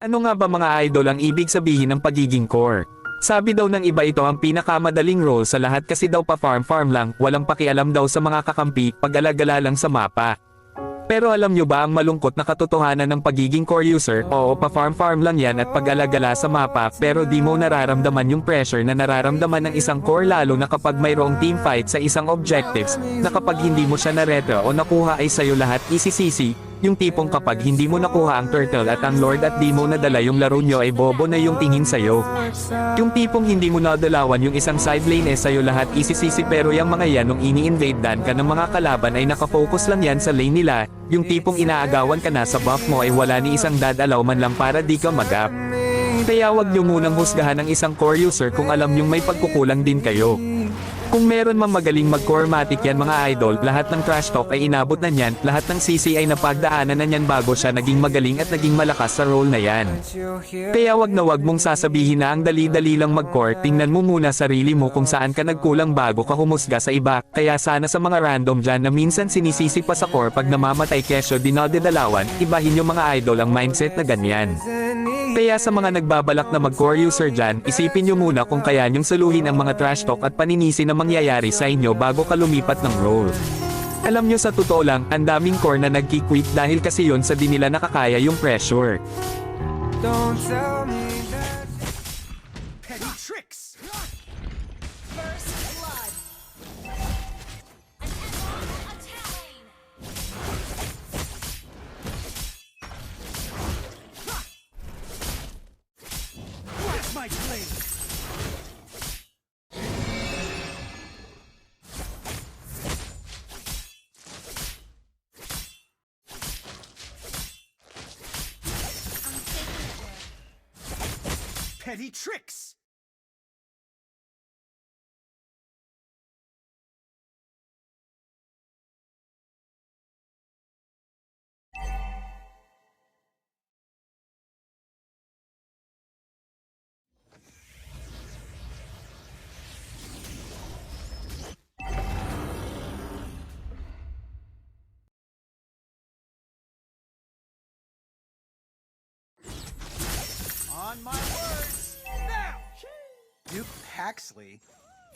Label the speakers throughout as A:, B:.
A: Ano nga ba mga idol ang ibig sabihin ng pagiging core? Sabi daw ng iba ito ang pinakamadaling role sa lahat kasi daw pa farm lang, walang pakialam daw sa mga kakampi, pag-alagala lang sa mapa. Pero alam nyo ba ang malungkot na katotohanan ng pagiging core user? Oo, pa farm lang yan at pag-alagala sa mapa, pero di mo nararamdaman yung pressure na nararamdaman ng isang core lalo na kapag mayroong team fight sa isang objectives, na kapag hindi mo siya naretro o nakuha ay sayo lahat isisisi, yung tipong kapag hindi mo nakuha ang turtle at ang lord at di mo nadala yung laro nyo ay bobo na yung tingin sayo. Yung tipong hindi mo nadalawan yung isang side lane sayo lahat isisisi pero yung mga yan nung ini-invade dan ka ng mga kalaban ay nakafocus lang yan sa lane nila, yung tipong inaagawan ka na sa buff mo ay wala ni isang dadalaw man lang para di ka mag-up. Kaya wag nyo munang husgahan ng isang core user kung alam nyong may pagkukulang din kayo. Kung meron mang magaling mag-corematic yan mga idol, lahat ng trash talk ay inabot na niyan, lahat ng CC ay napagdaanan na niyan bago siya naging magaling at naging malakas sa role na yan. Kaya wag na wag mong sasabihin na ang dali-dali lang mag-core, tingnan mo muna sarili mo kung saan ka nagkulang bago ka humusga sa iba, kaya sana sa mga random dyan na minsan sinisisi pa sa core pag namamatay kesyo dinadalawan, ibahin yung mga idol ang mindset na ganyan. Kaya sa mga nagbabalak na mag-core user dyan, isipin nyo muna kung kaya nyong saluhin ang mga trash talk at paninisi na mangyayari sa inyo bago ka lumipat ng role. Alam nyo sa totoo lang, ang daming core na nagki-quit dahil kasi yon sa di nila nakakaya yung pressure.
B: Don't tell me that petty tricks.
C: First blood. An enemy attacking.
B: Watch my blade.
C: I'm taking it there.
B: Petty tricks. On my words. Now. Duke Paxley.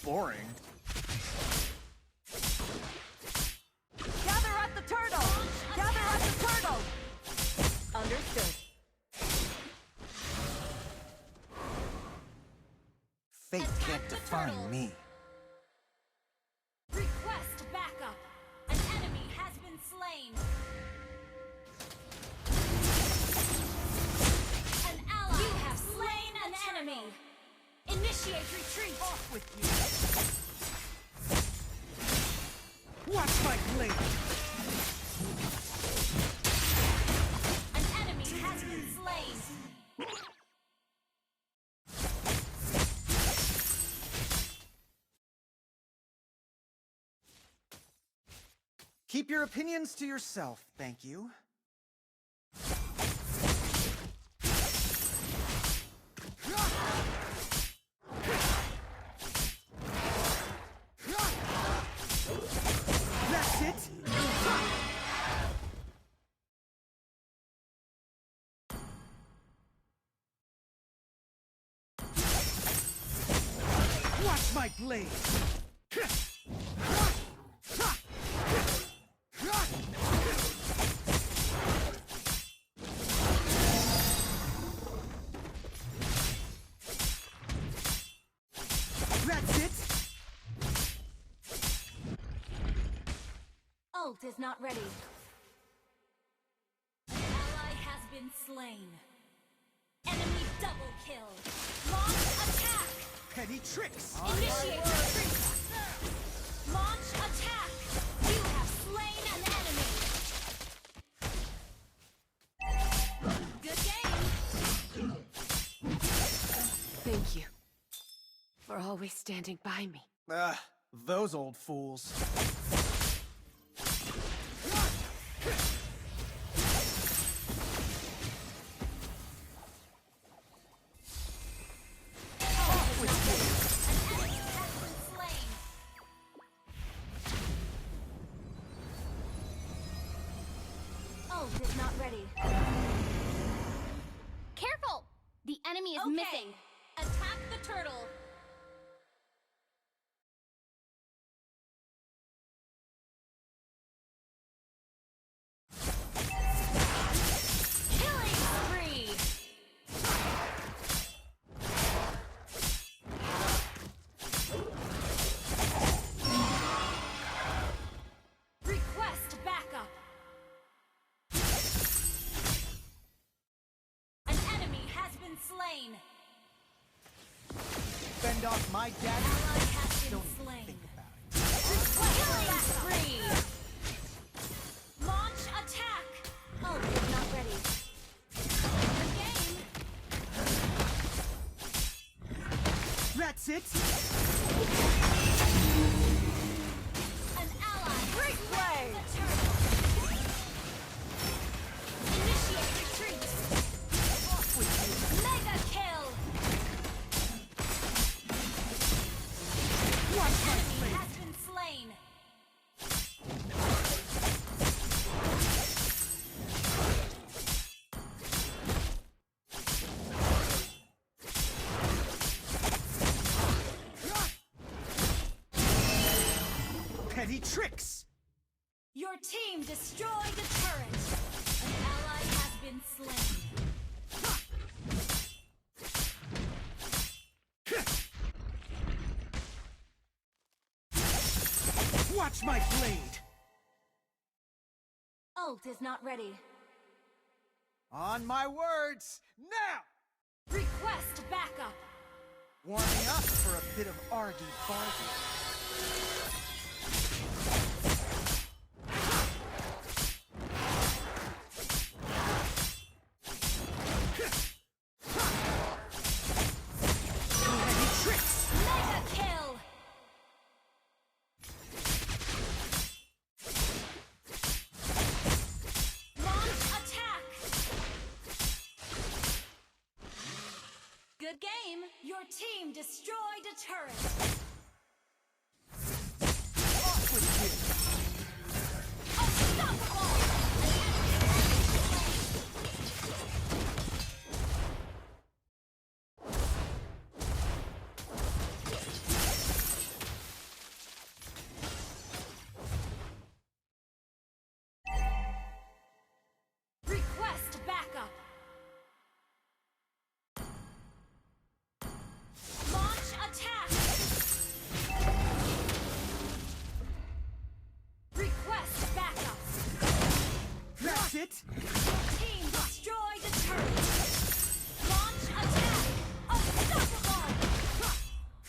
B: Boring.
D: Gather at the turtle! Gather at the turtle! Understood.
B: Fate can't define me.
C: Request backup. An enemy has been slain. An ally. You have slain an enemy. Initiate retreat.
B: Off with you. Watch my blade.
C: An enemy has been slain.
B: Keep your opinions to yourself, thank you. That's it. Watch my blade. That's it.
C: Ult is not ready. An ally has been slain. Enemy double kill. Launch attack.
B: Petty tricks.
C: Initiate retreat. Launch attack. You have slain an enemy. Good game.
D: Thank you for always standing by me.
B: Those old fools.
C: Ult is not ready. Careful! The enemy is
D: Okay.
C: missing. Attack the turtle. Killing spree. Request backup. An enemy has been slain.
B: Fend off my dagger.
C: Ally has been
B: Don't
C: slain.
B: think about it.
C: Killing spree. Launch attack. Oh, it's not ready. Game.
B: That's it.
C: An ally.
D: Great play.
C: The turtle. Initiate retreat.
B: Off with you.
C: Mega kill.
B: Watch my
C: Enemy
B: blade.
C: has been slain.
B: Petty tricks.
C: Your team destroyed the turret. An ally has been slain.
B: Watch my blade.
C: Ult is not ready.
B: On my words. Now.
C: Request backup.
B: Warming up for a bit of argy-bargy. Petty tricks.
C: Mega kill. Launch attack. Good game. Your team destroyed a turret.
B: Off with you.
C: Unstoppable. Request backup. Launch attack. Request backup.
B: That's it.
C: Team destroyed a turret. Launch attack. Unstoppable.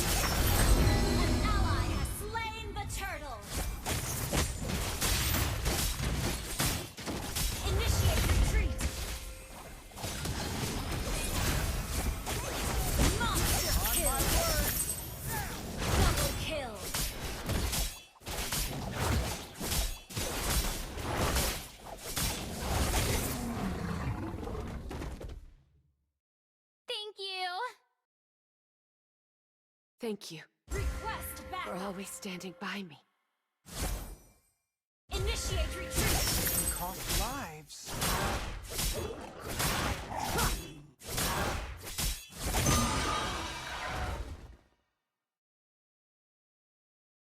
C: An ally has slain the turtle. Initiate retreat. Monster kill. Double kill. Thank you.
D: Thank you
C: Request
D: for
C: backup.
D: always standing by me.
C: Initiate retreat.
B: Can cost lives.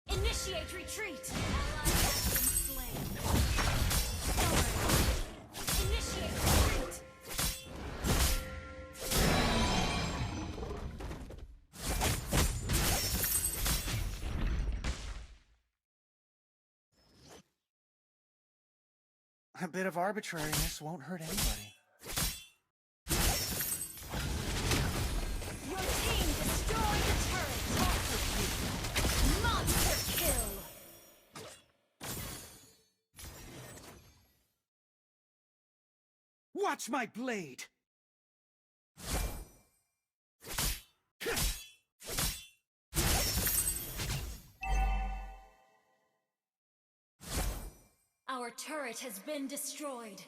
C: Initiate retreat. Ally has been slain. Initiate retreat.
B: A bit of arbitrariness won't hurt anybody.
C: Your team destroyed the turret. Monster kill.
B: Watch my blade.
C: Our turret has been destroyed.